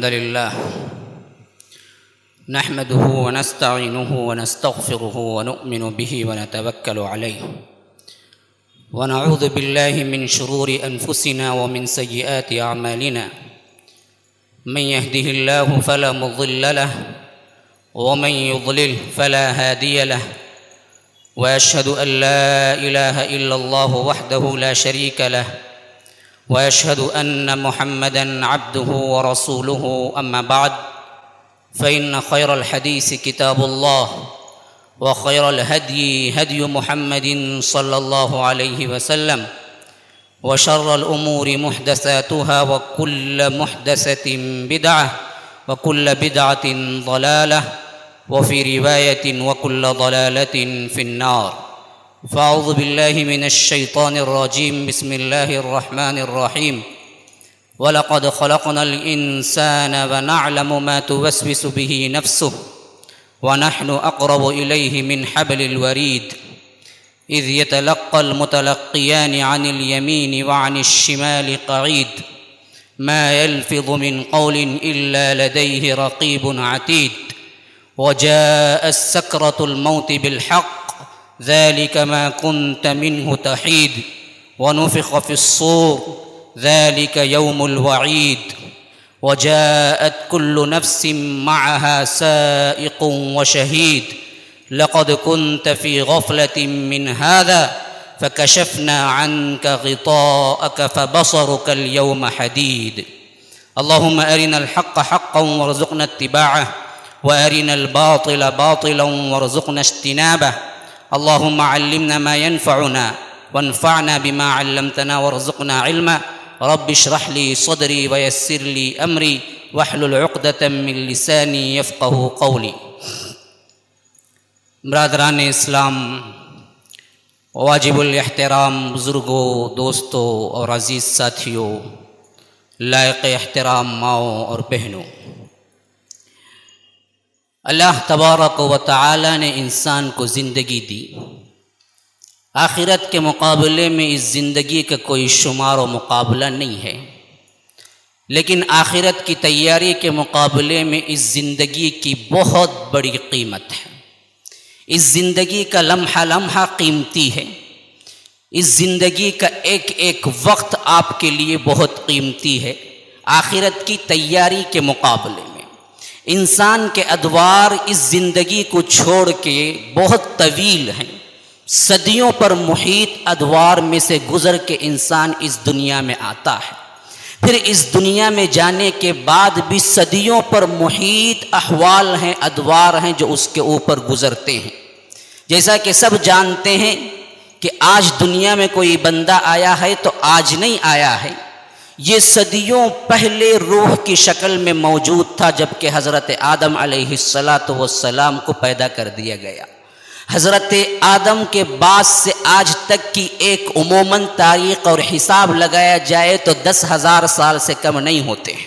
الحمد لله نحمده ونستعينه ونستغفره ونؤمن به ونتوكل عليه ونعوذ بالله من شرور أنفسنا ومن سيئات أعمالنا من يهده الله فلا مضل له ومن يضلل فلا هادي له وأشهد أن لا إله إلا الله وحده لا شريك له وأشهد أن محمدًا عبده ورسوله أما بعد فإن خير الحديث كتاب الله وخير الهدي هدي محمد صلى الله عليه وسلم وشر الأمور محدثاتها وكل محدثة بدعة وكل بدعة ضلالة وفي رواية وكل ضلالة في النار فأعوذ بالله من الشيطان الرجيم بسم الله الرحمن الرحيم وَلَقَدْ خَلَقْنَا الْإِنسَانَ وَنَعْلَمُ مَا تُوَسْوِسُ بِهِ نَفْسُهُ وَنَحْنُ أَقْرَبُ إِلَيْهِ مِنْ حَبْلِ الْوَرِيدِ إِذْ يَتَلَقَّى الْمُتَلَقِّيَانِ عَنِ الْيَمِينِ وَعَنِ الشِّمَالِ قَعِيدٌ مَا يَلْفِظُ مِنْ قَوْلٍ إِلَّا لَدَيْهِ رَقِيبٌ عَتِيدٌ وَجَاءَتْ سَكْرَةُ الْمَوْتِ بِالْحَقِّ ذَلِكَ مَا كُنْتَ مِنْهُ تَحِيدُ وَنُفِخَ فِي الصُّورِ ذلك يوم الوعيد وجاءت كل نفس معها سائق وشهيد لقد كنت في غفلة من هذا فكشفنا عنك غطاءك فبصرك اليوم حديد اللهم أرنا الحق حقا وارزقنا اتباعه وأرنا الباطل باطلا وارزقنا اجتنابه اللهم علمنا ما ينفعنا وانفعنا بما علمتنا وارزقنا علما رب اشرح لي صدري ويسر لي امری واحلل عقدة من لسانی یفقہوا قولی۔ برادران اسلام، واجب الاحترام بزرگوں، دوستوں اور عزیز ساتھیوں، لائق احترام ماؤں اور بہنوں، اللہ تبارک و تعالی نے انسان کو زندگی دی۔ آخرت کے مقابلے میں اس زندگی کا کوئی شمار و مقابلہ نہیں ہے، لیکن آخرت کی تیاری کے مقابلے میں اس زندگی کی بہت بڑی قیمت ہے۔ اس زندگی کا لمحہ لمحہ قیمتی ہے، اس زندگی کا ایک ایک وقت آپ کے لیے بہت قیمتی ہے۔ آخرت کی تیاری کے مقابلے میں انسان کے ادوار اس زندگی کو چھوڑ کے بہت طویل ہیں۔ صدیوں پر محیط ادوار میں سے گزر کے انسان اس دنیا میں آتا ہے، پھر اس دنیا میں جانے کے بعد بھی صدیوں پر محیط احوال ہیں، ادوار ہیں جو اس کے اوپر گزرتے ہیں۔ جیسا کہ سب جانتے ہیں کہ آج دنیا میں کوئی بندہ آیا ہے تو آج نہیں آیا ہے، یہ صدیوں پہلے روح کی شکل میں موجود تھا جب کہ حضرت آدم علیہ السلام کو پیدا کر دیا گیا۔ حضرت آدم کے بعد سے آج تک کی ایک عموماً تاریخ اور حساب لگایا جائے تو 10,000 سال سے کم نہیں ہوتے ہیں۔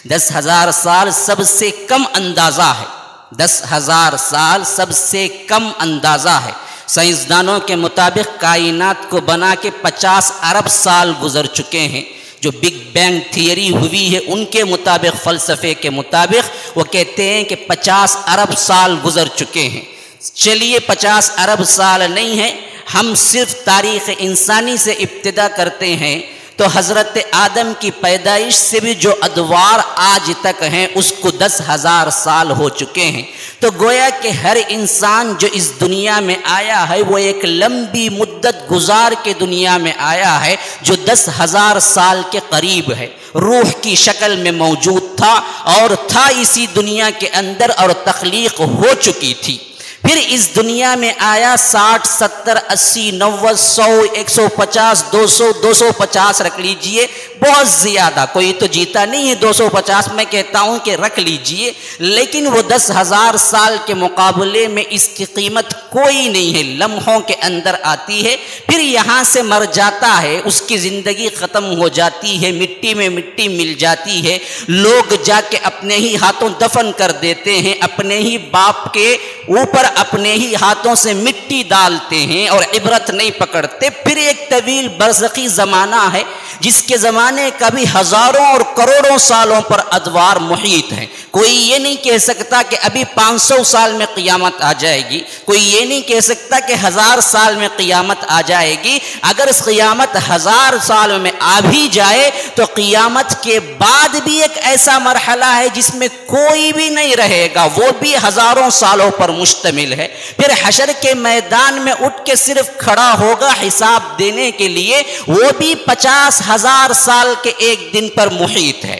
10,000 سال سب سے کم اندازہ ہے، 10,000 سال سب سے کم اندازہ ہے۔ سائنسدانوں کے مطابق کائنات کو بنا کے 50 ارب سال گزر چکے ہیں۔ جو بگ بینگ تھیوری ہوئی ہے ان کے مطابق، فلسفے کے مطابق وہ کہتے ہیں کہ 50 ارب سال گزر چکے ہیں۔ چلیے 50 ارب سال نہیں ہے، ہم صرف تاریخ انسانی سے ابتدا کرتے ہیں تو حضرت آدم کی پیدائش سے بھی جو ادوار آج تک ہیں اس کو 10,000 سال ہو چکے ہیں۔ تو گویا کہ ہر انسان جو اس دنیا میں آیا ہے وہ ایک لمبی مدت گزار کے دنیا میں آیا ہے جو 10,000 سال کے قریب ہے۔ روح کی شکل میں موجود تھا اور تھا اسی دنیا کے اندر اور تخلیق ہو چکی تھی۔ پھر اس دنیا میں آیا 60 70 80 90 100 150 200 250 رکھ لیجئے، بہت زیادہ، کوئی تو جیتا نہیں ہے 250، میں کہتا ہوں کہ رکھ لیجئے، لیکن وہ 10,000 سال کے مقابلے میں اس کی قیمت کوئی نہیں ہے، لمحوں کے اندر آتی ہے، پھر یہاں سے مر جاتا ہے، اس کی زندگی ختم ہو جاتی ہے، مٹی میں مٹی مل جاتی ہے، لوگ جا کے اپنے ہی ہاتھوں دفن کر دیتے ہیں، اپنے ہی باپ کے اوپر اپنے ہی ہاتھوں سے مٹی ڈالتے ہیں اور عبرت نہیں پکڑتے۔ پھر ایک طویل برزخی زمانہ ہے جس کے زمانے آنے کا بھی ہزاروں اور کروڑوں سالوں پر ادوار محیط ہیں۔ کوئی یہ نہیں کہہ سکتا کہ ابھی 500 سال میں قیامت آ جائے گی، کوئی یہ نہیں کہہ سکتا کہ 1000 سال میں قیامت آ جائے گی۔ اگر اس قیامت 1000 سال میں آ بھی جائے تو قیامت کے بعد بھی ایک ایسا مرحلہ ہے جس میں کوئی بھی نہیں رہے گا، وہ بھی ہزاروں سالوں پر مشتمل ہے۔ پھر حشر کے میدان میں اٹھ کے صرف کھڑا ہوگا حساب دینے کے لیے، وہ بھی 50,000 سال کے ایک دن پر محیط ہے۔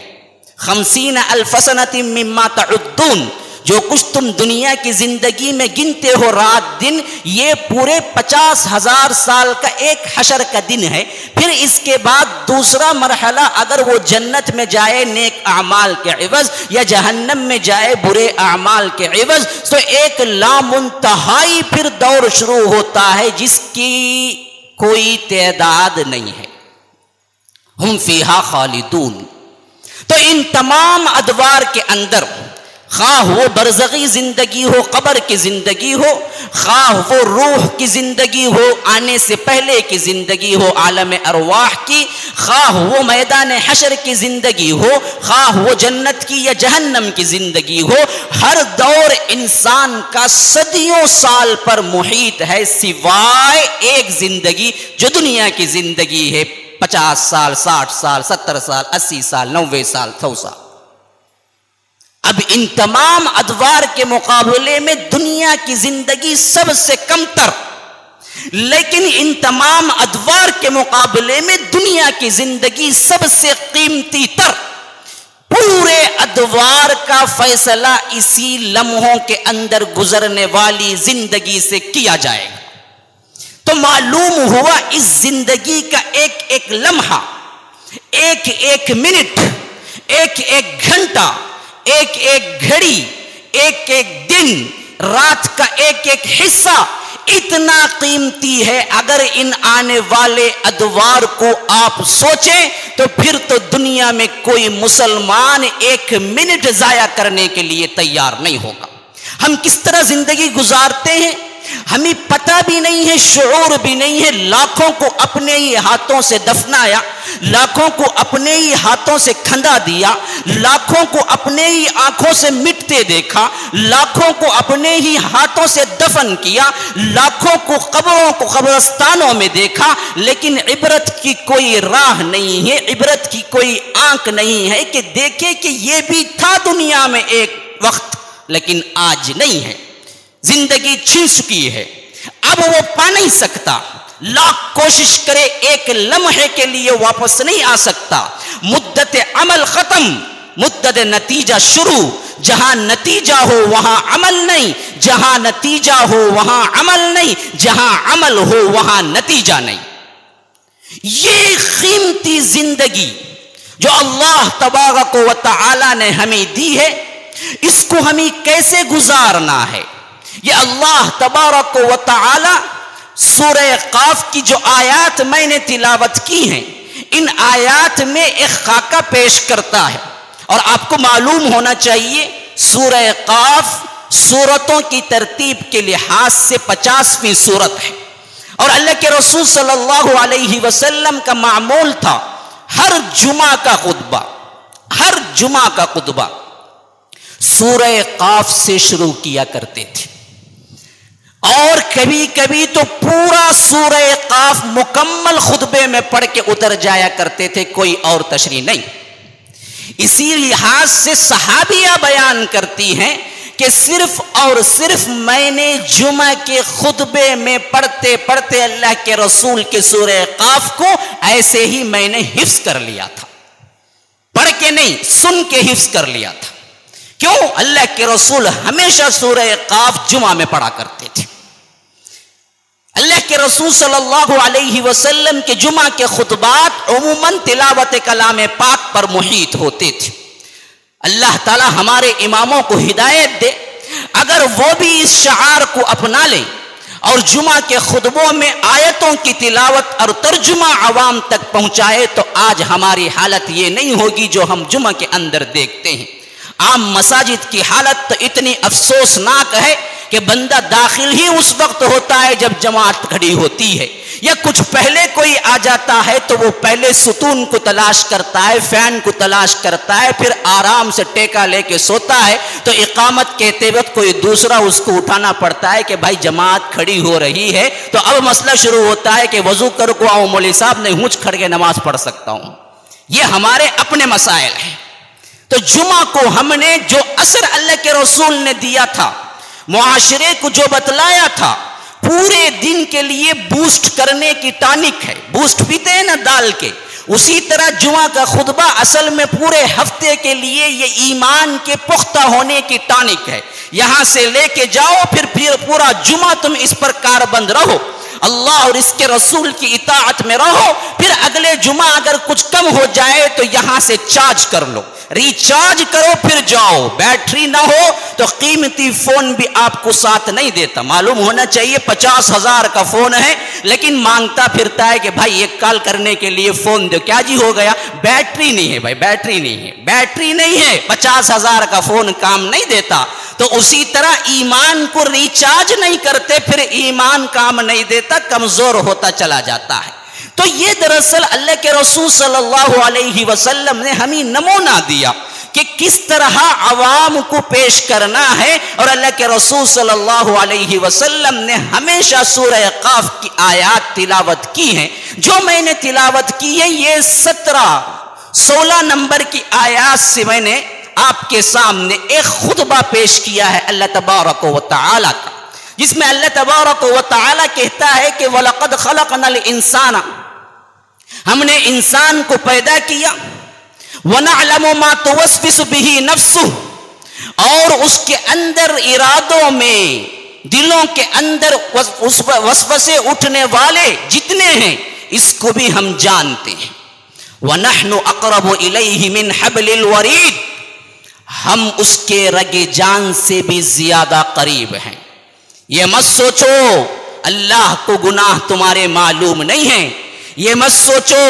50,000 سنۃ مما تعدون، جو کچھ تم دنیا کی زندگی میں گنتے ہو رات دن، یہ پورے 50,000 سال کا ایک حشر کا دن ہے۔ پھر اس کے بعد دوسرا مرحلہ، اگر وہ جنت میں جائے نیک اعمال کے عوض یا جہنم میں جائے برے اعمال کے عوض، تو ایک لامنتہائی پھر دور شروع ہوتا ہے جس کی کوئی تعداد نہیں ہے۔ ہم فیہا خالدون۔ تو ان تمام ادوار کے اندر، خواہ وہ برزخی زندگی ہو، قبر کی زندگی ہو، خواہ وہ روح کی زندگی ہو، آنے سے پہلے کی زندگی ہو عالم ارواح کی، خواہ وہ میدان حشر کی زندگی ہو، خواہ وہ جنت کی یا جہنم کی زندگی ہو، ہر دور انسان کا صدیوں سال پر محیط ہے، سوائے ایک زندگی جو دنیا کی زندگی ہے، 50 سال، 60 سال، 70 سال، 80 سال، 90 سال، 100 سال۔ اب ان تمام ادوار کے مقابلے میں دنیا کی زندگی سب سے کم تر، لیکن ان تمام ادوار کے مقابلے میں دنیا کی زندگی سب سے قیمتی تر۔ پورے ادوار کا فیصلہ اسی لمحوں کے اندر گزرنے والی زندگی سے کیا جائے گا۔ تو معلوم ہوا اس زندگی کا ایک ایک لمحہ، ایک ایک منٹ، ایک ایک گھنٹہ، ایک ایک گھڑی، ایک ایک دن، رات کا ایک ایک حصہ اتنا قیمتی ہے۔ اگر ان آنے والے ادوار کو آپ سوچیں تو پھر تو دنیا میں کوئی مسلمان ایک منٹ ضائع کرنے کے لیے تیار نہیں ہوگا۔ ہم کس طرح زندگی گزارتے ہیں ہمیں پتہ بھی نہیں ہے، شعور بھی نہیں ہے۔ لاکھوں کو اپنے ہی ہاتھوں سے دفنایا، لاکھوں کو اپنے ہی ہاتھوں سے کھندا دیا، لاکھوں کو اپنے ہی آنکھوں سے مٹتے دیکھا، لاکھوں کو اپنے ہی ہاتھوں سے دفن کیا، لاکھوں کو قبروں کو قبرستانوں میں دیکھا، لیکن عبرت کی کوئی راہ نہیں ہے، عبرت کی کوئی آنکھ نہیں ہے کہ دیکھے کہ یہ بھی تھا دنیا میں ایک وقت، لیکن آج نہیں ہے۔ زندگی چھن چکی ہے، اب وہ پا نہیں سکتا، لاکھ کوشش کرے ایک لمحے کے لیے واپس نہیں آ سکتا۔ مدت عمل ختم، مدت نتیجہ شروع۔ جہاں نتیجہ ہو وہاں عمل نہیں، جہاں نتیجہ ہو وہاں عمل نہیں، جہاں عمل ہو وہاں نتیجہ نہیں۔ یہ قیمتی زندگی جو اللہ تبارک و تعالی نے ہمیں دی ہے، اس کو ہمیں کیسے گزارنا ہے، یہ اللہ تبارک و تعالی سورہ قاف کی جو آیات میں نے تلاوت کی ہیں، ان آیات میں ایک خاکہ پیش کرتا ہے۔ اور آپ کو معلوم ہونا چاہیے سورہ قاف سورتوں کی ترتیب کے لحاظ سے 50ویں سورت ہے، اور اللہ کے رسول صلی اللہ علیہ وسلم کا معمول تھا ہر جمعہ کا خطبہ سورہ قاف سے شروع کیا کرتے تھے، اور کبھی کبھی تو پورا سورہ قاف مکمل خطبے میں پڑھ کے اتر جایا کرتے تھے، کوئی اور تشریح نہیں۔ اسی لحاظ سے صحابیہ بیان کرتی ہیں کہ صرف اور صرف میں نے جمعہ کے خطبے میں پڑھتے پڑھتے اللہ کے رسول کے سورہ قاف کو ایسے ہی میں نے حفظ کر لیا تھا، پڑھ کے نہیں، سن کے حفظ کر لیا تھا۔ کیوں؟ اللہ کے رسول ہمیشہ سورہ قاف جمعہ میں پڑھا کرتے تھے۔ اللہ کے رسول صلی اللہ علیہ وسلم کے جمعہ کے خطبات عموماً تلاوت کلام پاک پر محیط ہوتے تھے۔ اللہ تعالی ہمارے اماموں کو ہدایت دے، اگر وہ بھی اس شعار کو اپنا لیں اور جمعہ کے خطبوں میں آیتوں کی تلاوت اور ترجمہ عوام تک پہنچائے تو آج ہماری حالت یہ نہیں ہوگی جو ہم جمعہ کے اندر دیکھتے ہیں۔ عام مساجد کی حالت تو اتنی افسوسناک ہے کہ بندہ داخل ہی اس وقت ہوتا ہے جب جماعت کھڑی ہوتی ہے، یا کچھ پہلے کوئی آ جاتا ہے تو وہ پہلے ستون کو تلاش کرتا ہے، فین کو تلاش کرتا ہے، پھر آرام سے ٹیکا لے کے سوتا ہے، تو اقامت کہتے وقت کوئی دوسرا اس کو اٹھانا پڑتا ہے کہ بھائی جماعت کھڑی ہو رہی ہے، تو اب مسئلہ شروع ہوتا ہے کہ وضو کر کو آؤ مولوی صاحب، نہیں ہونچ کھڑ کے نماز پڑھ سکتا ہوں۔ یہ ہمارے اپنے مسائل ہیں۔ تو جمعہ کو ہم نے جو اثر اللہ کے رسول نے دیا تھا، معاشرے کو جو بتلایا تھا، پورے دن کے لیے بوسٹ کرنے کی ٹانک ہے، بوسٹ پیتے ہیں نا دال کے، اسی طرح جمعہ کا خطبہ اصل میں پورے ہفتے کے لیے یہ ایمان کے پختہ ہونے کی ٹانک ہے۔ یہاں سے لے کے جاؤ، پھر پورا جمعہ تم اس پر کاربند رہو، اللہ اور اس کے رسول کی اطاعت میں رہو، پھر اگلے جمعہ اگر کچھ کم ہو جائے تو یہاں سے چارج کر لو، ریچارج کرو، پھر جاؤ۔ بیٹری نہ ہو تو قیمتی فون بھی آپ کو ساتھ نہیں دیتا۔ معلوم ہونا چاہیے 50,000 کا فون ہے، لیکن مانگتا پھرتا ہے کہ بھائی ایک کال کرنے کے لیے فون دو۔ کیا جی ہو گیا؟ بیٹری نہیں ہے بھائی، بیٹری نہیں ہے، بیٹری نہیں ہے، 50,000 کا فون کام نہیں دیتا۔ تو اسی طرح ایمان کو ریچارج نہیں کرتے، پھر ایمان کام نہیں دیتا، کمزور ہوتا چلا جاتا ہے۔ تو یہ دراصل اللہ کے رسول صلی اللہ علیہ وسلم نے ہمیں نمونہ دیا کہ کس طرح عوام کو پیش کرنا ہے، اور اللہ کے رسول صلی اللہ علیہ وسلم نے ہمیشہ سورہ قاف کی آیات تلاوت کی ہیں۔ جو میں نے تلاوت کی ہے یہ 16 نمبر کی آیات سے میں نے آپ کے سامنے ایک خطبہ پیش کیا ہے اللہ تبارک و تعالی کا، جس میں اللہ تبارک و تعالی کہتا ہے کہ وَلَقَدْ خَلَقْنَا الْإِنسَانَ، ہم نے انسان کو پیدا کیا، وَنَعْلَمُ مَا تُوَسْوِسُ بِهِ نَفْسُهُ، اور اس کے اندر ارادوں میں، دلوں کے اندر وسوسے اٹھنے والے جتنے ہیں اس کو بھی ہم جانتے ہیں۔ وَنَحْنُ أَقْرَبُ إِلَيْهِ مِنْ حَبْلِ الْوَرِيدِ، ہم اس کے رگ جان سے بھی زیادہ قریب ہیں۔ یہ مت سوچو اللہ کو گناہ تمہارے معلوم نہیں ہیں، یہ مت سوچو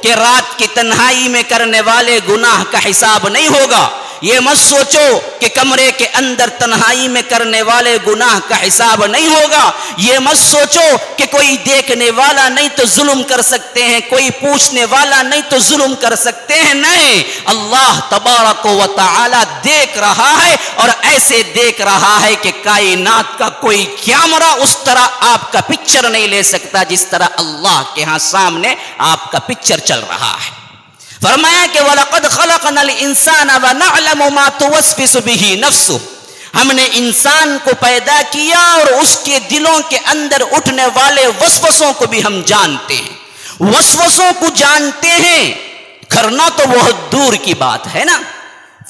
کہ رات کی تنہائی میں کرنے والے گناہ کا حساب نہیں ہوگا، یہ مت سوچو کہ کمرے کے اندر تنہائی میں کرنے والے گناہ کا حساب نہیں ہوگا، یہ مت سوچو کہ کوئی دیکھنے والا نہیں تو ظلم کر سکتے ہیں، کوئی پوچھنے والا نہیں تو ظلم کر سکتے ہیں۔ نہیں، اللہ تبارک و تعالی دیکھ رہا ہے، اور ایسے دیکھ رہا ہے کہ کائنات کا کوئی کیمرہ اس طرح آپ کا پکچر نہیں لے سکتا جس طرح اللہ کے ہاں سامنے آپ کا پکچر چل رہا ہے۔ فرمایا کہ وَلَقَدْ خَلَقْنَا الْإِنسَانَ وَنَعْلَمُ مَا تُوَسْوِسُ بِهِ نَفْسُهُ، ہم نے انسان کو پیدا کیا اور اس کے دلوں کے اندر اٹھنے والے وسوسوں کو بھی ہم جانتے ہیں۔ وسوسوں کو جانتے ہیں، کرنا تو بہت دور کی بات ہے نا،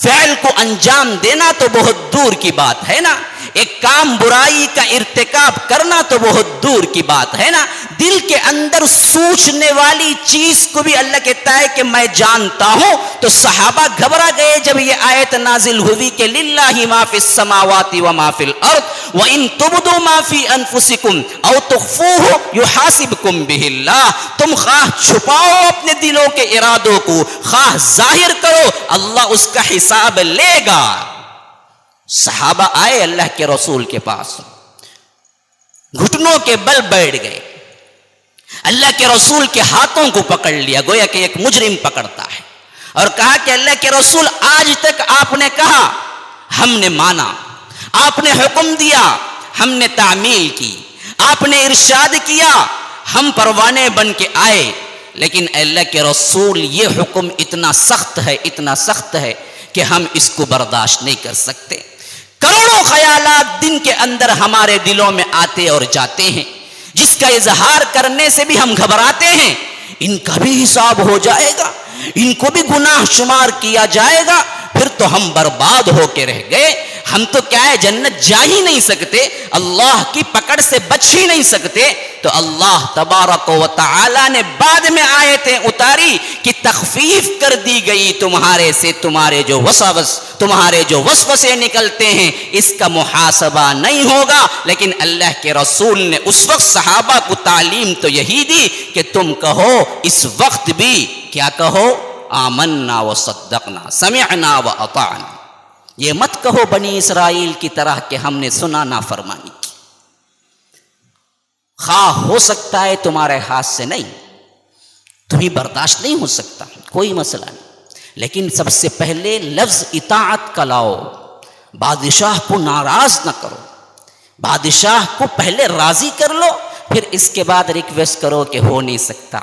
فعل کو انجام دینا تو بہت دور کی بات ہے نا، ایک کام برائی کا ارتکاب کرنا تو بہت دور کی بات ہے نا، دل کے اندر سوچنے والی چیز کو بھی اللہ کہتا ہے کہ میں جانتا ہوں۔ تو صحابہ گھبرا گئے جب یہ آیت نازل ہوئی کہ للہ ما فی السماوات وما فی الارض وان تبدوا ما فی انفسکم او تخفوہ یحاسبکم بہ اللہ، تم خواہ چھپاؤ اپنے دلوں کے ارادوں کو، خواہ ظاہر کرو، اللہ اس کا حساب لے گا۔ صحابہ آئے اللہ کے رسول کے پاس، گھٹنوں کے بل بیٹھ گئے، اللہ کے رسول کے ہاتھوں کو پکڑ لیا گویا کہ ایک مجرم پکڑتا ہے، اور کہا کہ اللہ کے رسول آج تک آپ نے کہا، ہم نے مانا، آپ نے حکم دیا، ہم نے تعمیل کی، آپ نے ارشاد کیا، ہم پروانے بن کے آئے، لیکن اللہ کے رسول یہ حکم اتنا سخت ہے، اتنا سخت ہے کہ ہم اس کو برداشت نہیں کر سکتے۔ کروڑوں خیالات دن کے اندر ہمارے دلوں میں آتے اور جاتے ہیں، جس کا اظہار کرنے سے بھی ہم گھبراتے ہیں، ان کا بھی حساب ہو جائے گا، ان کو بھی گناہ شمار کیا جائے گا، پھر تو ہم برباد ہو کے رہ گئے، ہم تو کیا ہے جنت جا ہی نہیں سکتے، اللہ کی پکڑ سے بچ ہی نہیں سکتے۔ تو اللہ تبارک و تعالی نے بعد میں آیتیں اتاری کہ تخفیف کر دی گئی تمہارے سے، تمہارے جو وسوسے نکلتے ہیں اس کا محاسبہ نہیں ہوگا۔ لیکن اللہ کے رسول نے اس وقت صحابہ کو تعلیم تو یہی دی کہ تم کہو اس وقت بھی، کیا کہو؟ آمنا و صدقنا، سمعنا و اطعنا۔ یہ مت کہو بنی اسرائیل کی طرح کہ ہم نے سنا نافرمانی کی۔ خواہ ہو سکتا ہے تمہارے ہاتھ سے نہیں، تمہیں برداشت نہیں ہو سکتا، کوئی مسئلہ نہیں، لیکن سب سے پہلے لفظ اطاعت کا لاؤ، بادشاہ کو ناراض نہ کرو، بادشاہ کو پہلے راضی کر لو، پھر اس کے بعد ریکویسٹ کرو کہ ہو نہیں سکتا۔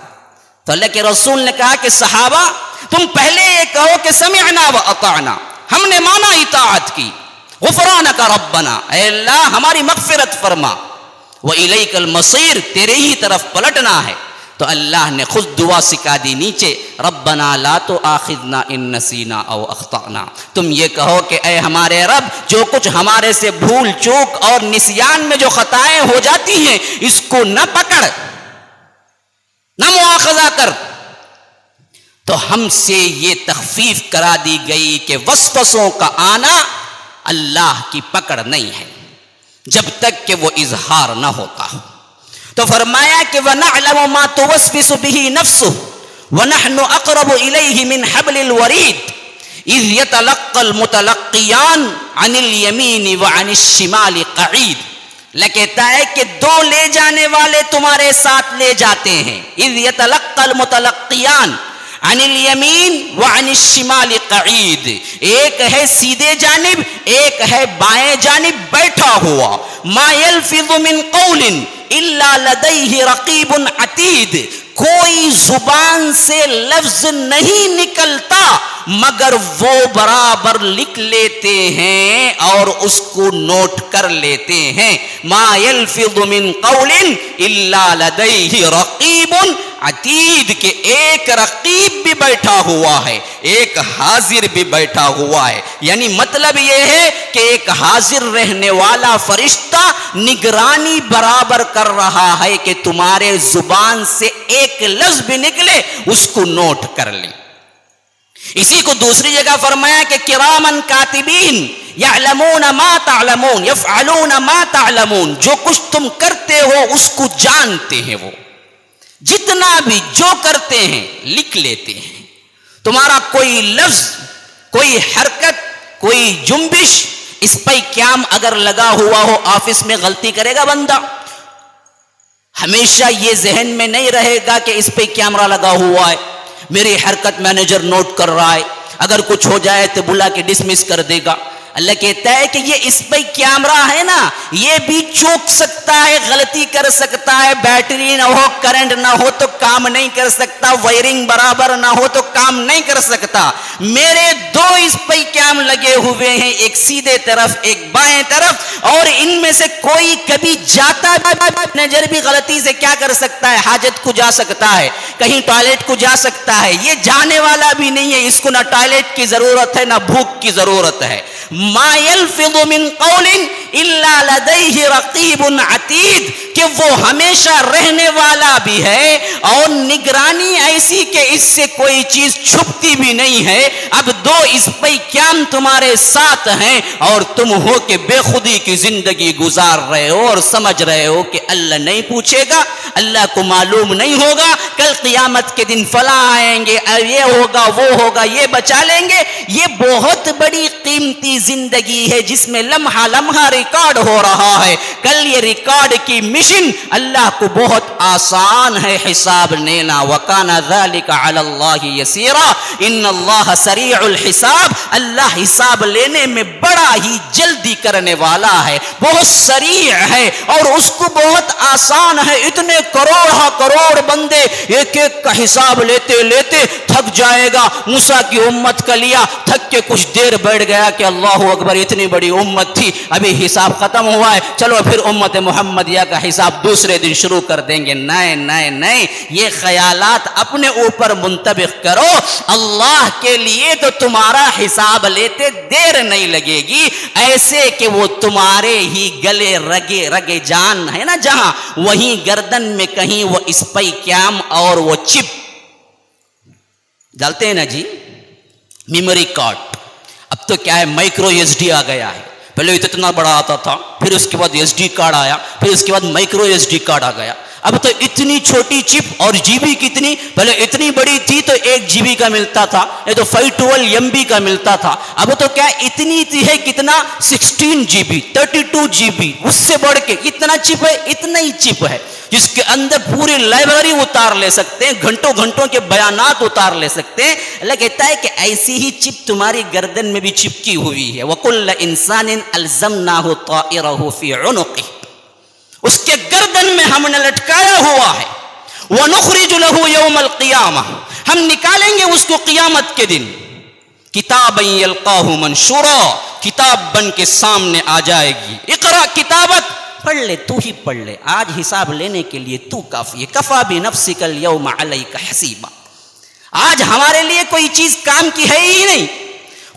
تو اللہ کے رسول نے کہا کہ صحابہ تم پہلے یہ کہو کہ سمعنا و اطعنا، ہم نے مانا اطاعت کی، غفرانک ربنا، اے اللہ ہماری مغفرت فرما، وَإِلَيْكَ الْمَصِيرُ، تیرے ہی طرف پلٹنا ہے۔ تو اللہ نے خود دعا سکھا دی نیچے، ربنا لا تؤاخذنا ان نسینا او اخطأنا، تم یہ کہو کہ اے ہمارے رب جو کچھ ہمارے سے بھول چوک اور نسیان میں جو خطائیں ہو جاتی ہیں اس کو نہ پکڑ، نہ مؤاخذہ کر۔ تو ہم سے یہ تخفیف کرا دی گئی کہ وسوسوں کا آنا اللہ کی پکڑ نہیں ہے جب تک کہ وہ اظہار نہ ہوتا ہو۔ تو فرمایا کہ وَنَعْلَمُ مَا تُوَسْوِسُ بِهِ نَفْسُهُ وَنَحْنُ أَقْرَبُ إِلَيْهِ مِنْ حَبْلِ الْوَرِيدِ إِذْ يَتَلَقَّى الْمُتَلَقِّيَانِ عَنِ الْيَمِينِ وَعَنِ الشِّمَالِ قَعِيدٌ، لکھتا ہے کہ دو لے جانے والے تمہارے ساتھ لے جاتے ہیں، إِذْ يَتَلَقَّى الْمُتَلَقِّيَانِ عن الیمین وعن الشمال قعید، ایک ہے سیدھے جانب ایک ہے بائیں جانب بیٹھا ہوا، ما یلفظ من قول الا لدیہ رقیب عتید، کوئی زبان سے لفظ نہیں نکلتا مگر وہ برابر لکھ لیتے ہیں اور اس کو نوٹ کر لیتے ہیں، ما یلفظ من قول الا لدیہ رقیب عتید، کہ ایک رقیب بھی بیٹھا ہوا ہے ایک حاضر بھی بیٹھا ہوا ہے، یعنی مطلب یہ ہے کہ ایک حاضر رہنے والا فرشتہ نگرانی برابر کر رہا ہے کہ تمہارے زبان سے ایک لفظ بھی نکلے اس کو نوٹ کر لیں۔ اسی کو دوسری جگہ فرمایا کہ کرامن کاتبین یعلمون ما تعلمون یفعلون ما تعلمون، جو کچھ تم کرتے ہو اس کو جانتے ہیں، وہ جتنا بھی جو کرتے ہیں لکھ لیتے ہیں، تمہارا کوئی لفظ کوئی حرکت کوئی جنبش، اس پہ قیام اگر لگا ہوا ہو، آفس میں غلطی کرے گا بندہ، ہمیشہ یہ ذہن میں نہیں رہے گا کہ اس پہ کیمرہ لگا ہوا ہے، میری حرکت مینیجر نوٹ کر رہا ہے، اگر کچھ ہو جائے تو بلا کے ڈسمس کر دے گا۔ اللہ کہتا ہے کہ یہ اس پہ کیمرہ ہے نا، یہ بھی چوک سکتا ہے، غلطی کر سکتا ہے، بیٹری نہ ہو کرنٹ نہ ہو تو کام نہیں کر سکتا، وائرنگ برابر نہ ہو تو کام نہیں کر سکتا۔ میرے دو اس پہ کیم لگے ہوئے ہیں، ایک سیدھے طرف ایک بائیں طرف، اور ان میں سے کوئی کبھی جاتا مینیجر بھی غلطی سے کیا کر سکتا ہے، حاجت کو جا سکتا ہے، کہیں ٹوائلٹ کو جا سکتا ہے، یہ جانے والا بھی نہیں ہے، اس کو نہ ٹوائلٹ کی ضرورت ہے نہ بھوک کی ضرورت ہے۔ ما یلفظ من قول الا لدیہ رقیب عتید، کہ وہ ہمیشہ رہنے والا بھی ہے اور نگرانی ایسی کہ اس سے کوئی چیز چھپتی بھی نہیں ہے۔ اب دو اس پہ قیام تمہارے ساتھ ہیں اور تم ہو کہ بے خودی کی زندگی گزار رہے ہو اور سمجھ رہے ہو کہ اللہ نہیں پوچھے گا، اللہ کو معلوم نہیں ہوگا، کل قیامت کے دن فلاں آئیں گے، یہ ہوگا وہ ہوگا، یہ بچا لیں گے۔ یہ بہت بڑی قیمتی زندگی ہے جس میں لمحہ لمحہ ریکارڈ ہو رہا ہے، کل یہ ریکارڈ کی مشن اللہ کو بہت آسان ہے حساب لینا، وَكَانَ ذَلِكَ عَلَى اللَّهِ يَسِيرًا، ان اللہ سریع الحساب، اللہ حساب لینے میں بڑا ہی جلدی کرنے والا ہے، بہت سریع ہے اور اس کو بہت آسان ہے۔ اتنے کروڑ بندے ایک ایک کا حساب لیتے لیتے تھک جائے گا، موسیٰ کی امت کا لیا، تھک کے کچھ دیر بیٹھ گیا کہ اللہ اکبر اتنی بڑی امت تھی، ابھی حساب ختم ہوا ہے، چلو پھر امت محمدیہ کا حساب دوسرے دن شروع کر دیں گے۔ نہیں، یہ خیالات اپنے اوپر منطبق کرو، اللہ کے لیے تو تمہارا حساب لیتے دیر نہیں لگے گی، ایسے کہ وہ تمہارے ہی گلے رگے جان ہے نا جہاں، وہیں گردن میں کہیں وہ اسپائی کیام اور وہ چپ ڈالتے ہیں نا جی، میموری کارڈ۔ اب تو کیا ہے، مائکرو ایس ڈی آ گیا ہے، پہلے اتنا بڑا آتا تھا، پھر اس کے بعد ایس ڈی کارڈ آیا، پھر اس کے بعد مائکرو ایس ڈی کارڈ آ گیا، اب تو اتنی چھوٹی چپ، اور جی بی کتنی، پہلے اتنی بڑی تھی تو 1 GB کا ملتا تھا، یہ تو 512 MB کا ملتا تھا، اب تو کیا اتنی تھی ہے، کتنا 16 GB 32 GB، اس سے بڑھ کے اتنا چپ ہے، اتنا ہی چپ ہے جس کے اندر پوری لائبریری اتار لے سکتے ہیں، گھنٹوں گھنٹوں کے بیانات اتار لے سکتے ہیں۔ اللہ کہتا ہے کہ ایسی ہی چپ تمہاری گردن میں بھی چپکی ہوئی ہے، وَكُلَّ إِنسَانٍ أَلْزَمْنَاهُ طَائِرَهُ فِي عُنُقِهِ، اس کے گردن میں ہم نے لٹکایا ہوا ہے، وَنُخْرِجُ لَهُ يَوْمَ الْقِيَامَةِ، ہم نکالیں گے اس کو قیامت کے دن، کتابًا يَلْقَاهُ مَنشُورًا، کتاب بن کے سامنے آ جائے گی، اقرأ کتابک، پڑھ لے، تو ہی پڑھ لے، آج حساب لینے کے لیے تو کافی ہے، کفا بنفسک اليوم علیک حسیبا، آج ہمارے لیے کوئی چیز کام کی ہے ہی نہیں،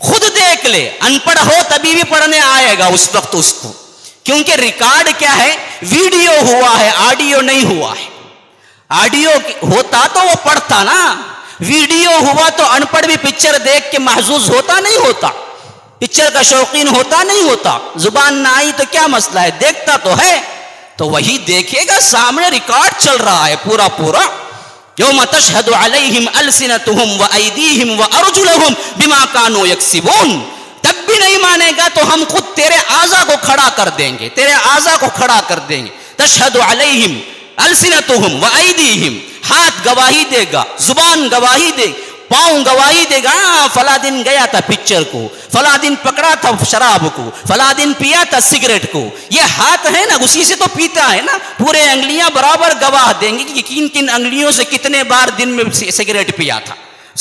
خود دیکھ لے، ان پڑھ ہو تبھی بھی پڑھنے آئے گا اس وقت اس کو، کیونکہ ریکارڈ کیا ہے، ویڈیو ہوا ہے، آڈیو نہیں ہوا ہے، آڈیو ہوتا تو وہ پڑھتا نا، ویڈیو ہوا تو ان پڑھ بھی پکچر دیکھ کے محظوظ ہوتا نہیں ہوتا، پکچر کا شوقین ہوتا نہیں ہوتا، زبان نہ آئی تو کیا مسئلہ ہے، دیکھتا تو ہے، تو وہی دیکھے گا، سامنے ریکارڈ چل رہا ہے پورا پورا، یوم تشہد علیہم السنتہم وایدیہم وارجلہم بما کانوا یکسبون، تب بھی نہیں مانے گا تو ہم خود تیرے اعضا کو کھڑا کر دیں گے، تیرے اعضا کو کھڑا کر دیں گے، تشہد علیہم السنتہم وایدیہم، ہاتھ گواہی دے گا، زبان گواہی دے گا، پاؤں گواہی دے گا، فلاں دن گیا تھا پکچر کو، فلاں دن پکڑا تھا شراب کو، فلاں دن پیا تھا سگریٹ کو، یہ ہاتھ ہے نا، اسی سے تو پیتا ہے نا، پورے انگلیاں برابر گواہ دیں گی کہ کن کن انگلیوں سے کتنے بار دن میں سگریٹ پیا تھا،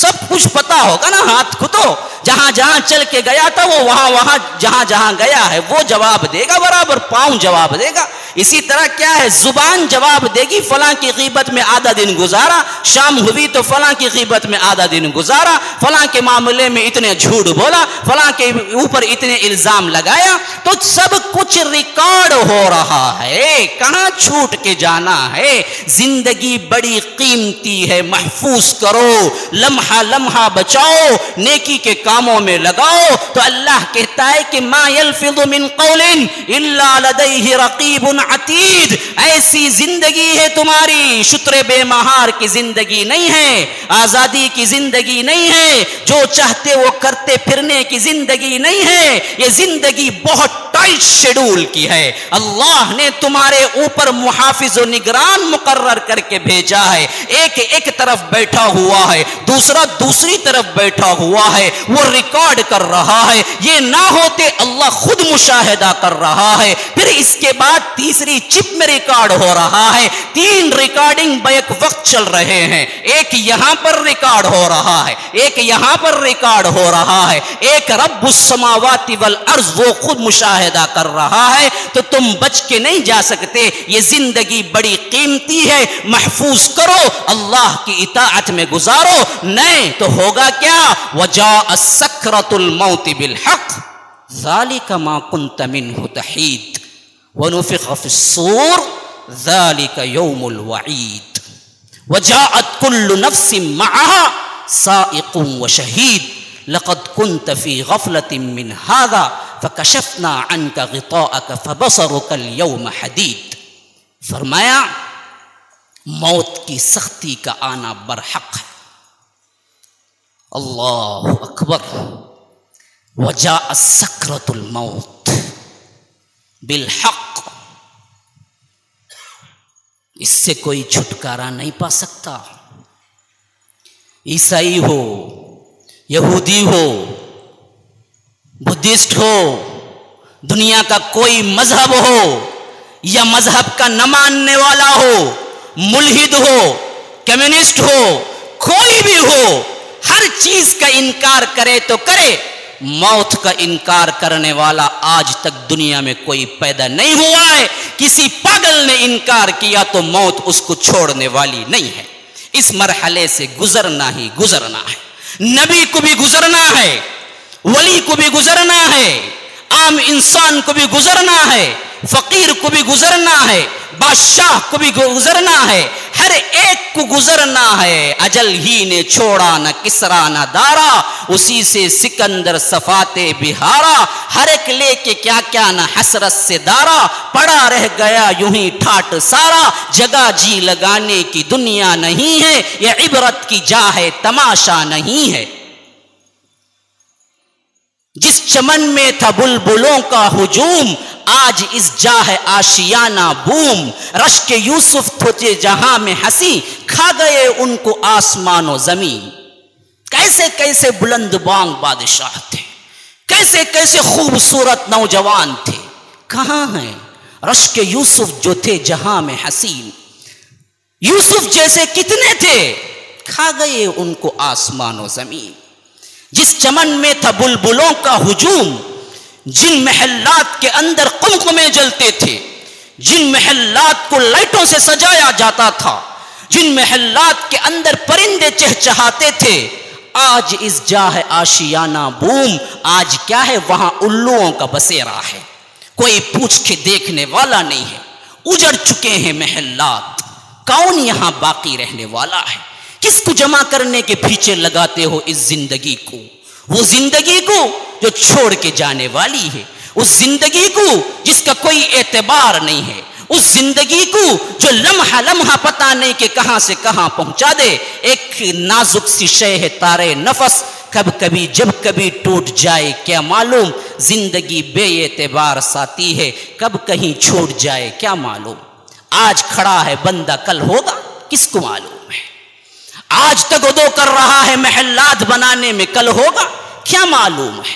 سب کچھ پتا ہوگا نا، ہاتھ کو تو جہاں جہاں چل کے گیا تھا وہ وہاں وہاں جہاں جہاں گیا ہے وہ جواب دے گا برابر، پاؤں جواب دے گا، اسی طرح کیا ہے، زبان جواب دے گی، فلاں کی غیبت میں آدھا دن گزارا، شام ہوئی تو فلاں کی غیبت میں آدھا دن گزارا، فلاں کے معاملے میں اتنے جھوٹ بولا، فلاں کے اوپر اتنے الزام لگایا، تو سب کچھ ریکارڈ ہو رہا ہے، کہاں چھوٹ کے جانا ہے، زندگی بڑی قیمتی ہے، محفوظ کرو، لمحہ لمحہ بچاؤ، نیکی کے کاموں میں لگاؤ، تو اللہ کہتا ہے کہ ما یلفظ من قول الا لدیہ رقیب عتید، ایسی زندگی ہے تمہاری، شتر بے مہار کی زندگی نہیں ہے، آزادی کی زندگی نہیں ہے، جو چاہتے وہ کرتے پھرنے کی زندگی نہیں ہے، یہ زندگی بہت ٹائٹ شیڈول کی ہے، اللہ نے تمہارے اوپر محافظ و نگران مقرر کر کے بھیجا ہے، ایک طرف بیٹھا ہوا ہے، دوسرا دوسری طرف بیٹھا ہوا ہے، وہ ریکارڈ کر رہا ہے، یہ نہ ہوتے اللہ خود مشاہدہ کر رہا ہے، پھر اس کے بعد تیسری چپ میں ریکارڈ ہو رہا ہے، 3 ریکارڈنگ بیک وقت چل رہے ہیں، ایک یہاں پر ریکارڈ ہو رہا ہے، ایک یہاں پر ریکارڈ ہو رہا ہے، ایک رب السماوات والارض وہ خود مشاہدہ کر رہا ہے، تو تم بچ کے نہیں جا سکتے، یہ زندگی بڑی قیمتی ہے، محفوظ کرو، اللہ کی اطاعت میں گزارو، نہیں تو ہوگا کیا، وجاء سکرۃ الموت بالحق ذلك ما كنت منه تحید ونفخ في الصور ذلك يوم الوعید وجاءت كل نفس معها سائق وشهيد لقد كنت في غفلة من هذا فكشفنا عنك غطاءك فبصرك اليوم حديد، فرمایا موت کی سختی کا آنا برحق ہے، اللہ اکبر، وجاء سکرۃ الموت بالحق، اس سے کوئی چھٹکارا نہیں پا سکتا، عیسائی ہو، یہودی ہو، بدھسٹ ہو، دنیا کا کوئی مذہب ہو یا مذہب کا نہ ماننے والا ہو، ملحد ہو، کمیونسٹ ہو، کوئی بھی ہو، ہر چیز کا انکار کرے تو کرے، موت کا انکار کرنے والا آج تک دنیا میں کوئی پیدا نہیں ہوا ہے، کسی پاگل نے انکار کیا تو موت اس کو چھوڑنے والی نہیں ہے، اس مرحلے سے گزرنا ہی گزرنا ہے، نبی کو بھی گزرنا ہے، ولی کو بھی گزرنا ہے، عام انسان کو بھی گزرنا ہے، فقیر کو بھی گزرنا ہے، بادشاہ کو بھی گزرنا ہے، ہر ایک کو گزرنا ہے۔ اجل ہی نے چھوڑا نہ کسرا نہ دارا، اسی سے سکندر صفات بہارا، ہر ایک لے کے کیا کیا نہ حسرت سے دارا، پڑا رہ گیا یوں ہی ٹھاٹ سارا، جگہ جی لگانے کی دنیا نہیں ہے، یہ عبرت کی جا ہے تماشا نہیں ہے۔ جس چمن میں تھا بلبلوں کا ہجوم، آج اس جا ہے آشیانہ بوم، رشک یوسف تھے جہاں میں ہنسی، کھا گئے ان کو آسمان و زمین۔ کیسے کیسے بلند بانگ بادشاہ تھے، کیسے کیسے خوبصورت نوجوان تھے، کہاں ہیں رشک یوسف جو تھے جہاں میں حسین؟ یوسف جیسے کتنے تھے، کھا گئے ان کو آسمان و زمین۔ جس چمن میں تھا بلبلوں کا ہجوم، جن محلات کے اندر قمقمے جلتے تھے، جن محلات کو لائٹوں سے سجایا جاتا تھا، جن محلات کے اندر پرندے چہچہاتے تھے، آج اس جا ہے آشیانہ بوم، آج کیا ہے وہاں الوؤں کا بسیرا ہے، کوئی پوچھ کے دیکھنے والا نہیں ہے، اجڑ چکے ہیں محلات، کون یہاں باقی رہنے والا ہے؟ کس کو جمع کرنے کے پیچھے لگاتے ہو اس زندگی کو؟ وہ زندگی کو جو چھوڑ کے جانے والی ہے، اس زندگی کو جس کا کوئی اعتبار نہیں ہے، اس زندگی کو جو لمحہ لمحہ پتہ نہیں کہ کہاں سے کہاں پہنچا دے۔ ایک نازک سی شے ہے تارے نفس، کب کبھی جب کبھی ٹوٹ جائے کیا معلوم، زندگی بے اعتبار ساتھی ہے، کب کہیں چھوٹ جائے کیا معلوم۔ آج کھڑا ہے بندہ کل ہوگا کس کو معلوم ہے، آج تگدو کر رہا ہے محلات بنانے میں کل ہوگا کیا معلوم ہے،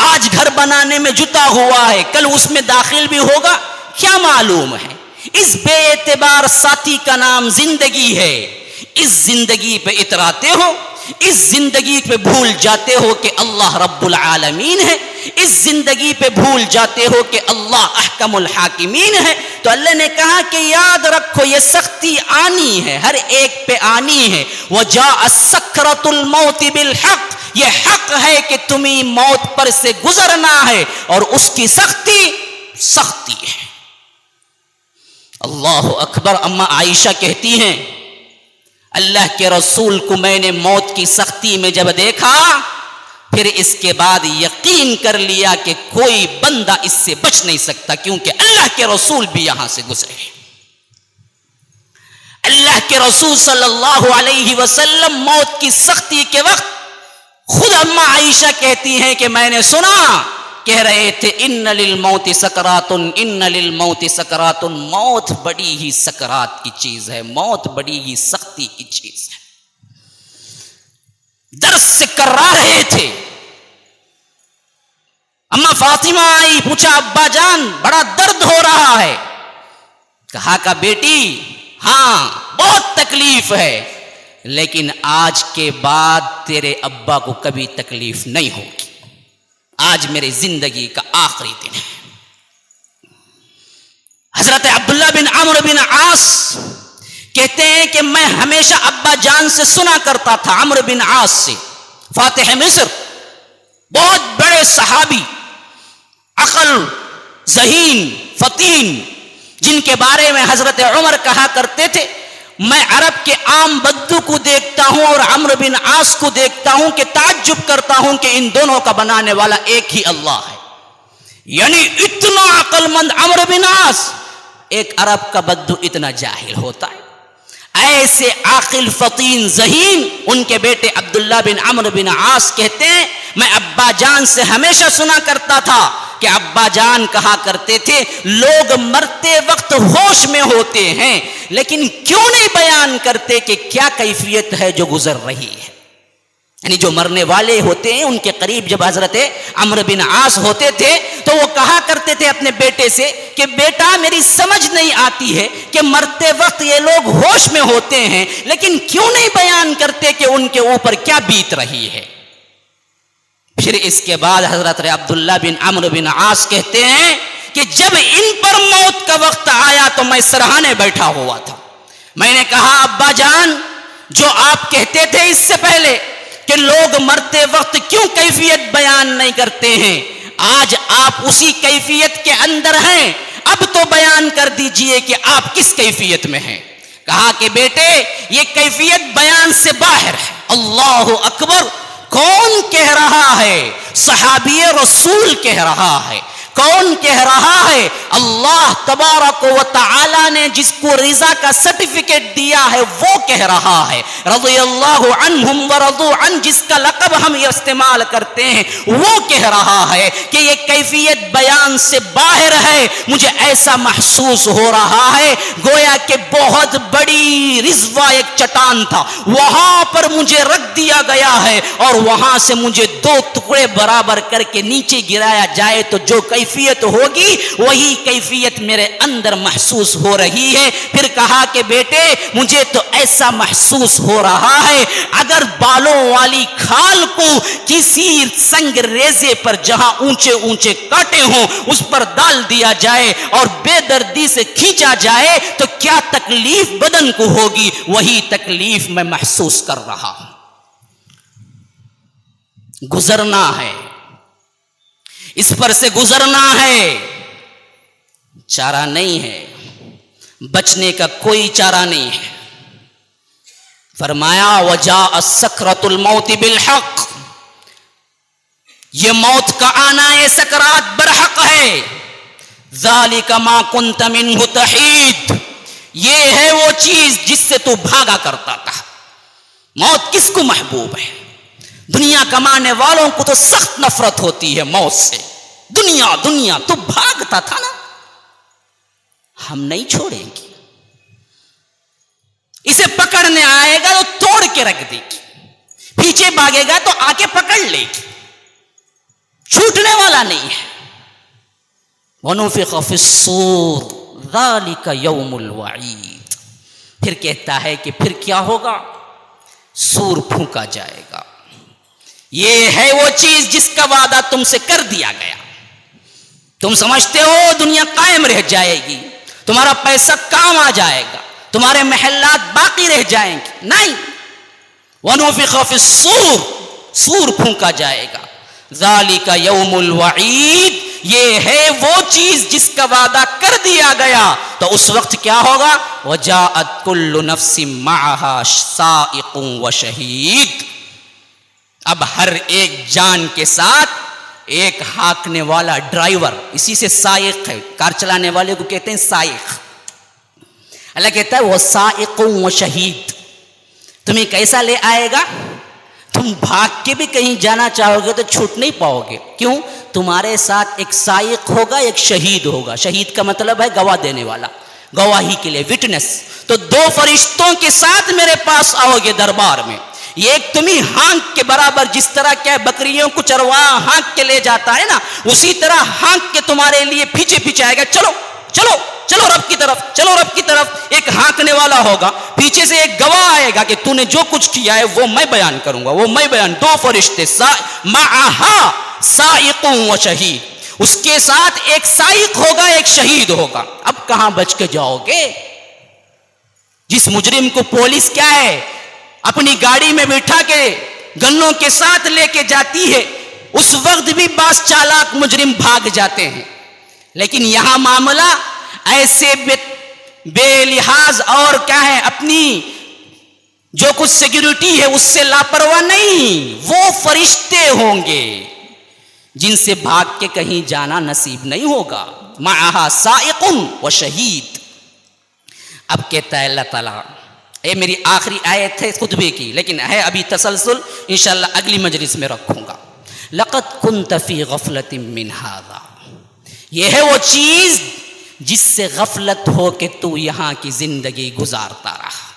آج گھر بنانے میں جتا ہوا ہے کل اس میں داخل بھی ہوگا کیا معلوم ہے۔ اس بے اعتبار ساتھی کا نام زندگی ہے، اس زندگی پہ اتراتے ہو، اس زندگی پہ بھول جاتے ہو کہ اللہ رب العالمین ہے، اس زندگی پہ بھول جاتے ہو کہ اللہ احکم الحاکمین ہے۔ تو اللہ نے کہا کہ یاد رکھو یہ سختی آنی ہے، ہر ایک پہ آنی ہے۔ وَجَاءَ سَكْرَةُ الْمَوْتِ بِالْحَقِّ، یہ حق ہے کہ تمہیں موت پر سے گزرنا ہے اور اس کی سختی سختی ہے۔ اللہ اکبر۔ اما عائشہ کہتی ہیں اللہ کے رسول کو میں نے موت کی سختی میں جب دیکھا، پھر اس کے بعد یقین کر لیا کہ کوئی بندہ اس سے بچ نہیں سکتا، کیونکہ اللہ کے رسول بھی یہاں سے گزرے۔ اللہ کے رسول صلی اللہ علیہ وسلم موت کی سختی کے وقت خود اما عائشہ کہتی ہیں کہ میں نے سنا، کہہ رہے تھے ان للموت سکرات، ان للموت سکرات، موت بڑی ہی سکرات کی چیز ہے، موت بڑی ہی سختی کی چیز ہے۔ درس سے کرا رہے تھے۔ اما فاطمہ آئی، پوچھا ابا جان بڑا درد ہو رہا ہے؟ کہا کہ بیٹی ہاں بہت تکلیف ہے، لیکن آج کے بعد تیرے ابا کو کبھی تکلیف نہیں ہوگی، آج میری زندگی کا آخری دن ہے۔ حضرت عبداللہ بن عمرو بن عاص کہتے ہیں کہ میں ہمیشہ ابا جان سے سنا کرتا تھا، عمرو بن عاص سے، فاتح مصر، بہت بڑے صحابی، عقل ذہین فطین، جن کے بارے میں حضرت عمر کہا کرتے تھے میں عرب کے عام بدو کو دیکھتا ہوں اور عمرو بن عاص کو دیکھتا ہوں کہ تعجب کرتا ہوں کہ ان دونوں کا بنانے والا ایک ہی اللہ ہے۔ یعنی اتنا عقل مند عمرو بن عاص، ایک عرب کا بدو اتنا جاہل ہوتا ہے؟ ایسے عاقل فطین ذہین ان کے بیٹے عبداللہ بن عمرو بن عاص کہتے ہیں میں ابا جان سے ہمیشہ سنا کرتا تھا کہ ابا جان کہا کرتے تھے لوگ مرتے وقت ہوش میں ہوتے ہیں، لیکن کیوں نہیں بیان کرتے کہ کیا کیفیت ہے جو گزر رہی ہے۔ یعنی جو مرنے والے ہوتے ہیں ان کے قریب جب حضرت عمرو بن عاص ہوتے تھے تو وہ کہا کرتے تھے اپنے بیٹے سے کہ بیٹا میری سمجھ نہیں آتی ہے کہ مرتے وقت یہ لوگ ہوش میں ہوتے ہیں، لیکن کیوں نہیں بیان کرتے کہ ان کے اوپر کیا بیت رہی ہے۔ پھر اس کے بعد حضرت عبداللہ بن عمرو بن عاص کہتے ہیں کہ جب ان پر موت کا وقت آیا تو میں سرہانے بیٹھا ہوا تھا، میں نے کہا ابا جان جو آپ کہتے تھے اس سے پہلے کہ لوگ مرتے وقت کیوں کیفیت بیان نہیں کرتے ہیں، آج آپ اسی کیفیت کے اندر ہیں، اب تو بیان کر دیجئے کہ آپ کس کیفیت میں ہیں. کہا کہ بیٹے یہ کیفیت بیان سے باہر ہے. اللہ اکبر. کون کہہ رہا ہے؟ صحابی رسول کہہ رہا ہے. کون کہہ رہا ہے؟ اللہ تبارک و تعالی نے جس کو رضا کا سرٹیفکیٹ دیا ہے وہ کہہ رہا ہے. رضی اللہ عنہم ورضوا عنہ جس کا لقب ہم استعمال کرتے ہیں وہ کہہ رہا ہے کہ یہ کیفیت بیان سے باہر ہے. مجھے ایسا محسوس ہو رہا ہے گویا کہ بہت بڑی رضوا ایک چٹان تھا, وہاں پر مجھے رکھ دیا گیا ہے اور وہاں سے مجھے دو ٹکڑے برابر کر کے نیچے گرایا جائے تو جو کیفیت ہوگی وہی کیفیت میرے اندر محسوس ہو رہی ہے. پھر کہا کہ بیٹے مجھے تو ایسا محسوس ہو رہا ہے اگر بالوں والی کھال کو کسی سنگ ریزے پر جہاں اونچے اونچے کانٹے ہوں اس پر ڈال دیا جائے اور بے دردی سے کھینچا جائے تو کیا تکلیف بدن کو ہوگی, وہی تکلیف میں محسوس کر رہا ہوں. گزرنا ہے, اس پر سے گزرنا ہے, چارہ نہیں ہے, بچنے کا کوئی چارہ نہیں ہے. فرمایا وجاء سکرۃ الموت بالحق, یہ موت کا آنا ہے سکرات برحق ہے. ذالک ما کنت منہ تحید, یہ ہے وہ چیز جس سے تو بھاگا کرتا تھا. موت کس کو محبوب ہے؟ دنیا کمانے والوں کو تو سخت نفرت ہوتی ہے موت سے. دنیا دنیا تو بھاگتا تھا نا, ہم نہیں چھوڑیں گے. اسے پکڑنے آئے گا تو توڑ کے رکھ دے گی, پیچھے بھاگے گا تو آ کے پکڑ لے گی, چھوٹنے والا نہیں ہے. وَنُفِخَ فِي الصُّورِ ذَلِكَ يَوْمُ الْوَعِيدِ. پھر کہتا ہے کہ پھر کیا ہوگا؟ سور پھونکا جائے گا. یہ ہے وہ چیز جس کا وعدہ تم سے کر دیا گیا. تم سمجھتے ہو دنیا قائم رہ جائے گی, تمہارا پیسہ کام آ جائے گا, تمہارے محلات باقی رہ جائیں گے. نہیں. وَنُفِخَ فِي الصُّورِ, سور پھونکا جائے گا. ذَلِكَ يَوْمُ الْوَعِيدِ, یہ ہے وہ چیز جس کا وعدہ کر دیا گیا. تو اس وقت کیا ہوگا؟ وَجَاءَتْ كُلُّ نَفْسٍ مَعَهَا سَائِقٌ وَشَهِيدٌ. اب ہر ایک جان کے ساتھ ایک ہانکنے والا ڈرائیور, اسی سے سائق ہے, کار چلانے والے کو کہتے ہیں سائق. اللہ کہتا ہے وہ سائق و شہید. تمہیں کیسا لے آئے گا؟ تم بھاگ کے بھی کہیں جانا چاہو گے تو چھوٹ نہیں پاؤ گے. کیوں؟ تمہارے ساتھ ایک سائق ہوگا, ایک شہید ہوگا. شہید کا مطلب ہے گواہ دینے والا, گواہی کے لیے وٹنس. تو دو فرشتوں کے ساتھ میرے پاس آؤ گے دربار میں. یہ ایک تمہیں ہانک کے برابر, جس طرح کیا بکریوں کو چرواہا ہانک کے لے جاتا ہے نا, اسی طرح ہانک کے تمہارے لیے پیچھے پیچھے آئے گا. چلو چلو چلو رب کی طرف, چلو رب کی طرف. ایک ہانکنے والا ہوگا, پیچھے سے ایک گواہ آئے گا کہ تو نے جو کچھ کیا ہے وہ میں بیان کروں گا, وہ میں بیان. دو فرشتے معہا سائق و شہید, اس کے ساتھ ایک سائق ہوگا ایک شہید ہوگا. اب کہاں بچ کے جاؤ گے؟ جس مجرم کو پولیس کیا ہے اپنی گاڑی میں بٹھا کے گنوں کے ساتھ لے کے جاتی ہے, اس وقت بھی بعض چالاک مجرم بھاگ جاتے ہیں. لیکن یہاں معاملہ ایسے بے لحاظ اور کیا ہے اپنی جو کچھ سیکیورٹی ہے اس سے لاپرواہ نہیں. وہ فرشتے ہوں گے جن سے بھاگ کے کہیں جانا نصیب نہیں ہوگا. معہا سائق و شہید. اب کہتا ہے اللہ تعالیٰ, یہ میری آخری آیت ہے خطبے کی, لیکن ہے ابھی تسلسل, انشاءاللہ اگلی مجلس میں رکھوں گا. لقد كنت في غفلة من هذا, یہ ہے وہ چیز جس سے غفلت ہو کہ تو یہاں کی زندگی گزارتا رہا.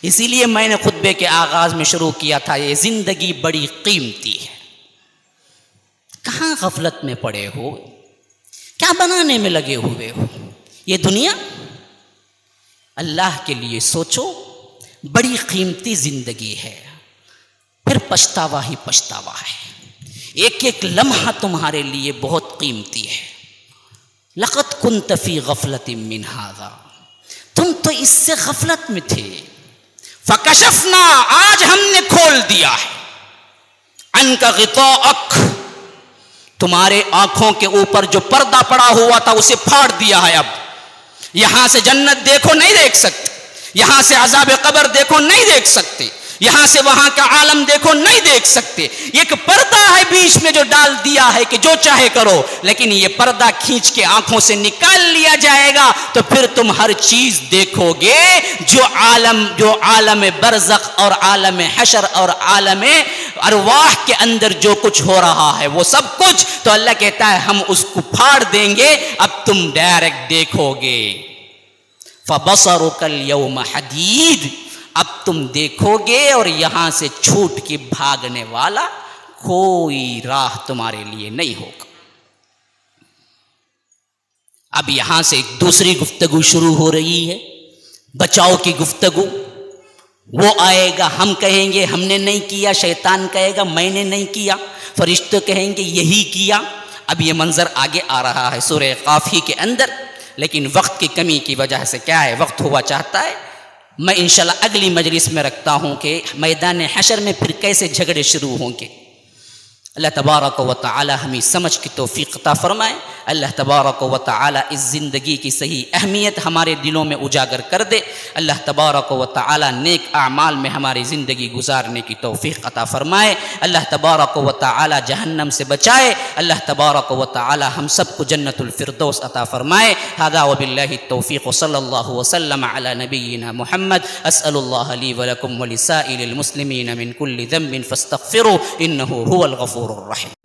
اسی لیے میں نے خطبے کے آغاز میں شروع کیا تھا, یہ زندگی بڑی قیمتی ہے. کہاں غفلت میں پڑے ہو, کیا بنانے میں لگے ہوئے ہو؟ یہ دنیا اللہ کے لیے سوچو, بڑی قیمتی زندگی ہے. پھر پچھتاوا ہی پچھتاوا ہے. ایک ایک لمحہ تمہارے لیے بہت قیمتی ہے. لقد كنت في غفلة من هذا, تم تو اس سے غفلت میں تھے. فکشفنا, آج ہم نے کھول دیا ہے. عنک غطاءک, تمہارے آنکھوں کے اوپر جو پردہ پڑا ہوا تھا اسے پھاڑ دیا ہے. اب یہاں سے جنت دیکھو نہیں دیکھ سکتے، یہاں سے عذاب قبر دیکھو نہیں دیکھ سکتے، یہاں سے وہاں کا عالم دیکھو نہیں دیکھ سکتے. ایک پردہ ہے بیچ میں جو ڈال دیا ہے کہ جو چاہے کرو، لیکن یہ پردہ کھینچ کے آنکھوں سے نکال لیا جائے گا تو پھر تم ہر چیز دیکھو گے. جو عالم برزخ اور عالم حشر اور عالم ارواح کے اندر جو کچھ ہو رہا ہے وہ سب کچھ تو اللہ کہتا ہے ہم اس کو پھاڑ دیں گے، اب تم ڈائریکٹ دیکھو گے. فَبَصَرُكَ الْيَوْمَ حَدِيدٌ، اب تم دیکھو گے اور یہاں سے چھوٹ کے بھاگنے والا کوئی راہ تمہارے لیے نہیں ہوگا. اب یہاں سے ایک دوسری گفتگو شروع ہو رہی ہے، بچاؤ کی گفتگو. وہ آئے گا، ہم کہیں گے ہم نے نہیں کیا، شیطان کہے گا میں نے نہیں کیا، فرشتے کہیں گے یہی کیا. اب یہ منظر آگے آ رہا ہے سورہ قاف ہی کے اندر، لیکن وقت کی کمی کی وجہ سے کیا ہے، وقت ہوا چاہتا ہے میں انشاءاللہ اگلی مجلس میں رکھتا ہوں کہ میدان حشر میں پھر کیسے جھگڑے شروع ہوں گے. اللہ تبارک و تعالی ہمیں سمجھ کی توفیق عطا فرمائے. اللہ تبارک و تعالی اس زندگی کی صحیح اہمیت ہمارے دلوں میں اجاگر کر دے. اللہ تبارک و تعالی نیک اعمال میں ہماری زندگی گزارنے کی توفیق عطا فرمائے. اللہ تبارک و تعالی جہنم سے بچائے. اللہ تبارک و تعالی ہم سب کو جنت الفردوس عطا فرمائے. ھذا وباللہ التوفیق صلی اللہ وسلم علی نبینا محمد. اسأل اللہ لی ولکم ولسائر المسلمین من کل ذنب فاستغفروا انہ هو الغفور الرحیم.